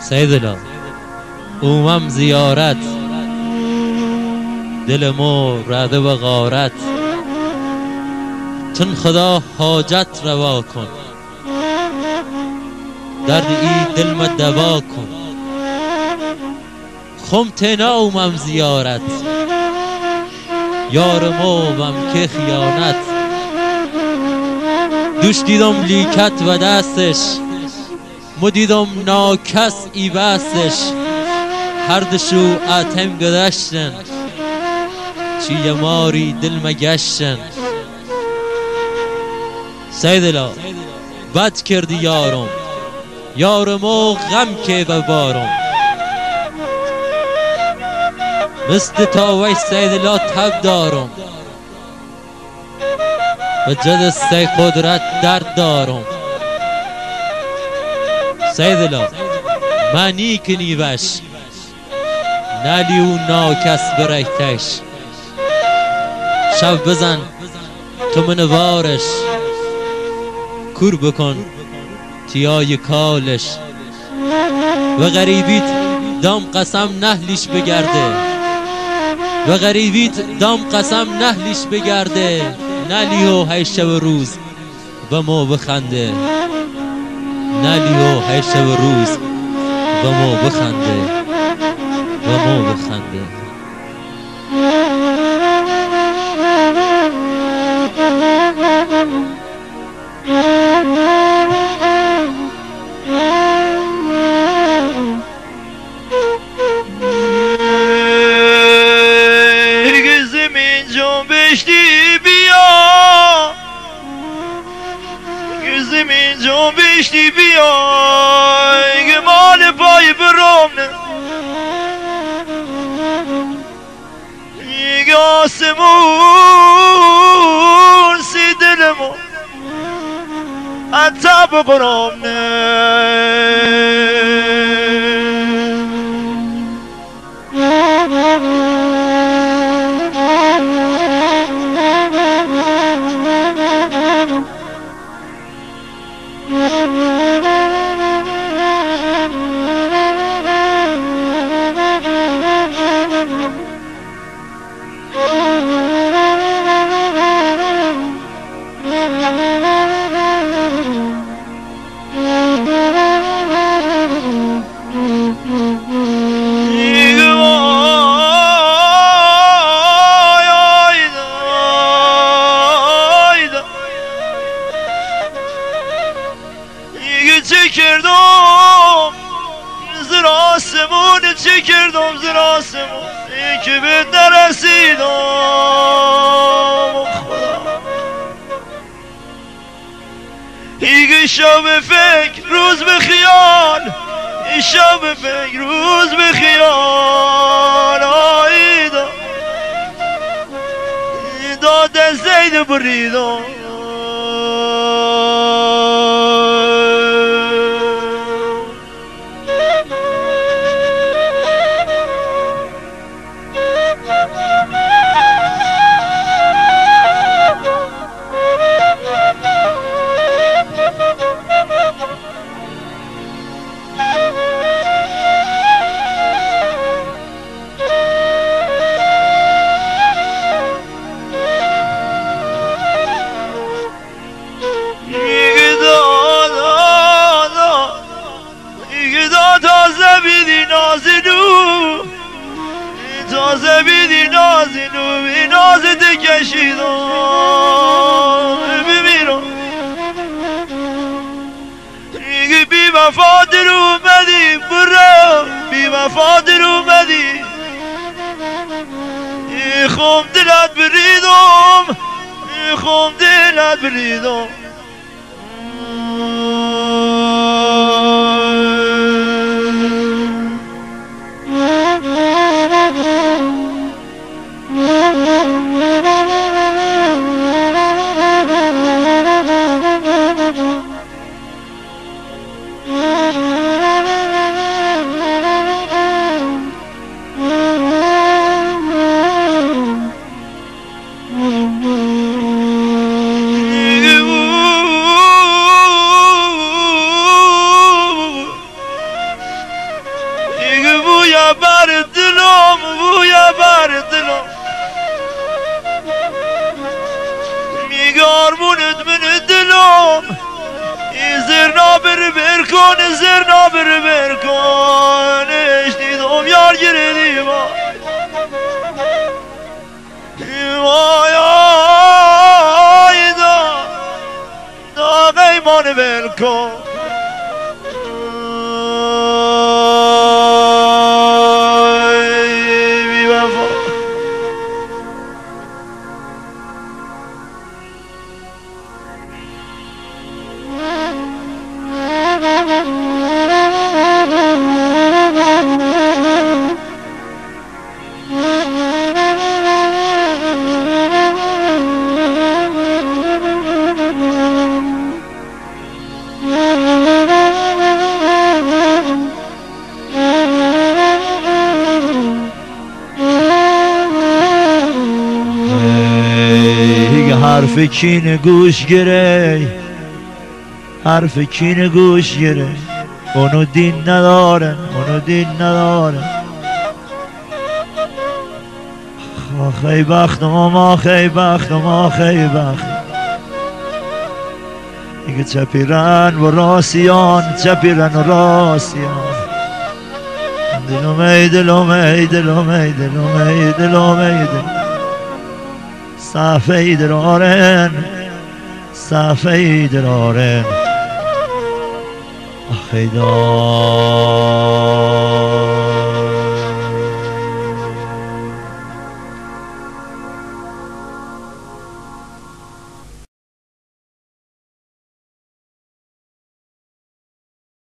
سیدلا اومم زیارت، دل مو رده و غارت، چون خدا حاجت روا کن، درد ای دل ما دوا کن. خم تینا اومم زیارت، یار موم که خیانت، دوش دیدم لیکت و دستش، مو دیدم ناکس ای بستش، هر دشو آتم گذشتن، چی ماری دل مگشتن. سیدلا بد کردی یارم، یارمو غم که ببارم، مثل تاوی سیدلا تب دارم، و جدسته قدرت درد دارم. سیدلا منی کنی وش، نلی و ناکس برایتش، شب بزن تو من وارش، کور بکن تیای کالش، و غریبیت دام قسم نهلیش بگرده، و غریبیت دام قسم نهلیش بگرده، نلیو هی شب روز و مو بخنده، نلیو هی شب روز و مو بخنده، و مو بخنده. زمین جنبشتی بیای مال پای برامنه، ایگ آسمون سی دلمو حتی بقرامنه. چه کردم زیر آسمون، چه کردم زیر آسمون ای که به نرسیدم. خدا ایگه شب فکر روز به خیال، ای شب فکر روز به خیال، آیدا داد زید بریدم. تازه بیدی نازینو بی نازت کشیدم بمیرم، میگی بی وفا در اومدی برم، بی وفا در اومدی خم دلت بریدم، خم دلت بریدم. زرنا برکن زرنا برکن اشتیدم یار گردی با وای دا قیمان برکن بی وفا حرف کین گوش گره حرف کین گوش گره اونو دین ندارن اونو دین ندارن آخی بختم آخی بختم آخی بختم دیگه چپیرن و راسیان چپیرن و راسیان دلومی دلومی دلومی دلومی دلومی دلومی صفحه درارن صفحه درارن آخی دا